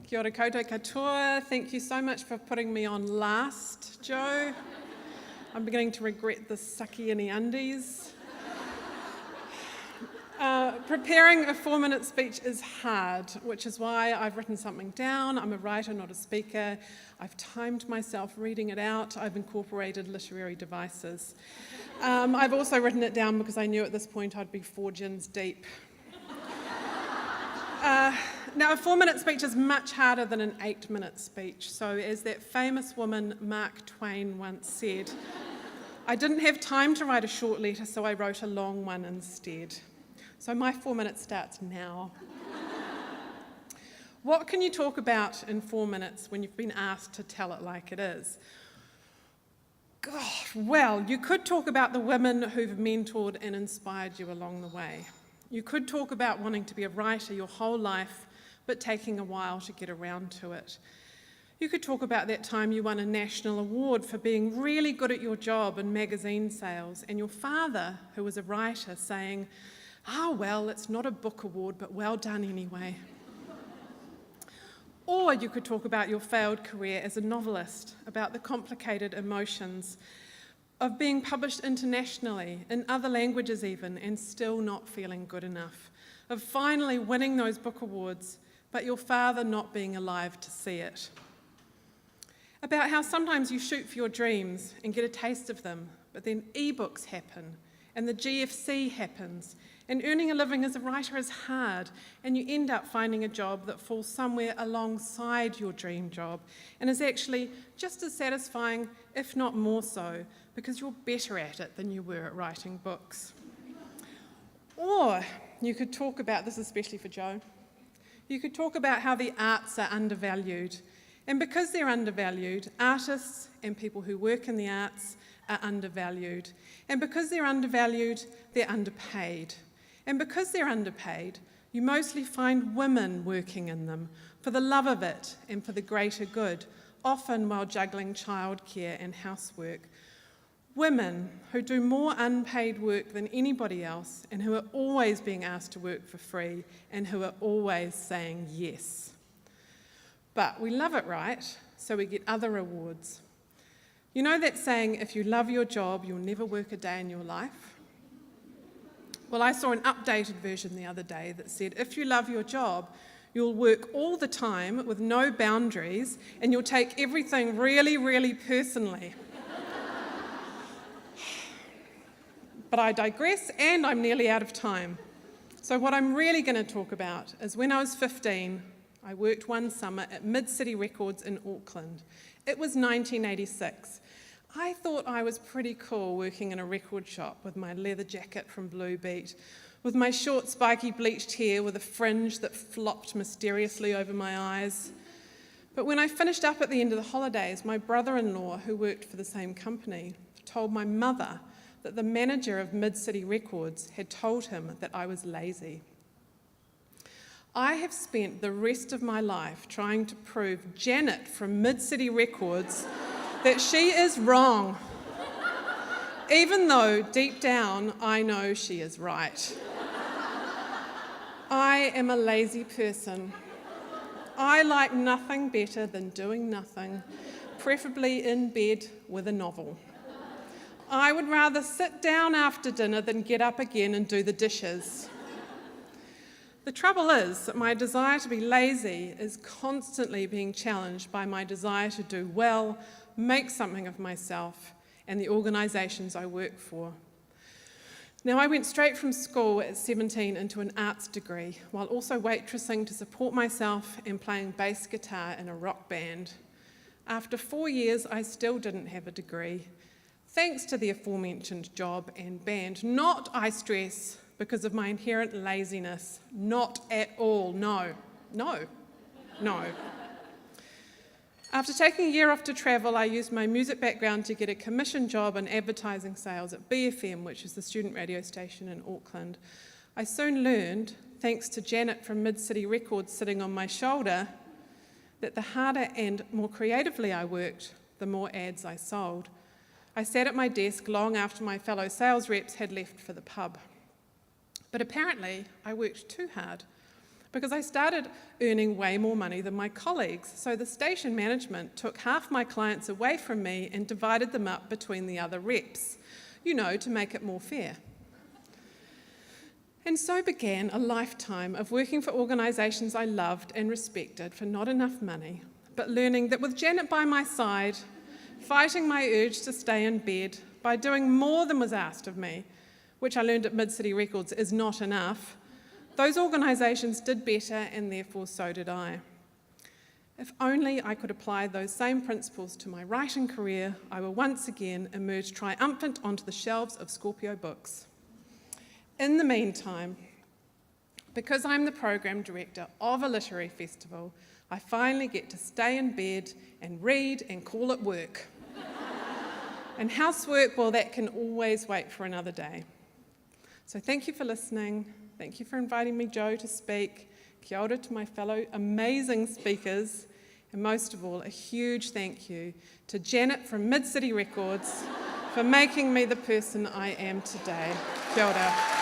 Kia ora koutou katoa. Thank you so much for putting me on last, Joe. I'm beginning to regret the sucky in the undies. Preparing a 4-minute speech is hard, which is why I've written something down. I'm a writer, not a speaker. I've timed myself reading it out. I've incorporated literary devices. I've also written it down because I knew at this point I'd be 4 gins deep. Now, a 4-minute speech is much harder than an 8-minute speech. So as that famous woman, Mark Twain, once said, I didn't have time to write a short letter, so I wrote a long one instead. So my 4 minutes starts now. What can you talk about in 4 minutes when you've been asked to tell it like it is? God, well, you could talk about the women who've mentored and inspired you along the way. You could talk about wanting to be a writer your whole life, but taking a while to get around to it. You could talk about that time you won a national award for being really good at your job in magazine sales, and your father, who was a writer, saying, well, it's not a book award, but well done anyway. Or you could talk about your failed career as a novelist, about the complicated emotions of being published internationally, in other languages even, and still not feeling good enough, of finally winning those book awards, but your father not being alive to see it. About how sometimes you shoot for your dreams and get a taste of them, but then ebooks happen, and the GFC happens, and earning a living as a writer is hard, and you end up finding a job that falls somewhere alongside your dream job, and is actually just as satisfying, if not more so, because you're better at it than you were at writing books. Or you could talk about, this especially for Joe, you could talk about how the arts are undervalued. And because they're undervalued, artists and people who work in the arts are undervalued. And because they're undervalued, they're underpaid. And because they're underpaid, you mostly find women working in them for the love of it and for the greater good, often while juggling childcare and housework. Women who do more unpaid work than anybody else and who are always being asked to work for free and who are always saying yes. But we love it, right? So we get other rewards. You know that saying, if you love your job, you'll never work a day in your life? Well, I saw an updated version the other day that said, if you love your job, you'll work all the time with no boundaries and you'll take everything really, really personally. But I digress, and I'm nearly out of time. So what I'm really going to talk about is when I was 15, I worked one summer at Mid-City Records in Auckland. It was 1986. I thought I was pretty cool working in a record shop with my leather jacket from Blue Beat, with my short spiky bleached hair with a fringe that flopped mysteriously over my eyes. But when I finished up at the end of the holidays, my brother-in-law, who worked for the same company, told my mother that the manager of Mid-City Records had told him that I was lazy. I have spent the rest of my life trying to prove Janet from Mid-City Records that she is wrong, even though deep down I know she is right. I am a lazy person. I like nothing better than doing nothing, preferably in bed with a novel. I would rather sit down after dinner than get up again and do the dishes. The trouble is that my desire to be lazy is constantly being challenged by my desire to do well, make something of myself, and the organisations I work for. Now, I went straight from school at 17 into an arts degree, while also waitressing to support myself and playing bass guitar in a rock band. After 4 years, I still didn't have a degree, thanks to the aforementioned job and band. Not, I stress, because of my inherent laziness. Not at all, no. After taking a year off to travel, I used my music background to get a commission job in advertising sales at BFM, which is the student radio station in Auckland. I soon learned, thanks to Janet from Mid-City Records sitting on my shoulder, that the harder and more creatively I worked, the more ads I sold. I sat at my desk long after my fellow sales reps had left for the pub. But apparently, I worked too hard, because I started earning way more money than my colleagues. So the station management took half my clients away from me and divided them up between the other reps, to make it more fair. And so began a lifetime of working for organisations I loved and respected for not enough money, but learning that with Janet by my side, fighting my urge to stay in bed by doing more than was asked of me, which I learned at Mid-City Records is not enough, those organisations did better and therefore so did I. If only I could apply those same principles to my writing career, I will once again emerge triumphant onto the shelves of Scorpio books. In the meantime, because I'm the program director of a literary festival, I finally get to stay in bed and read and call it work. And housework, well, that can always wait for another day. So thank you for listening. Thank you for inviting me, Joe, to speak. Kia ora to my fellow amazing speakers. And most of all, a huge thank you to Janet from Mid-City Records for making me the person I am today. Kia ora.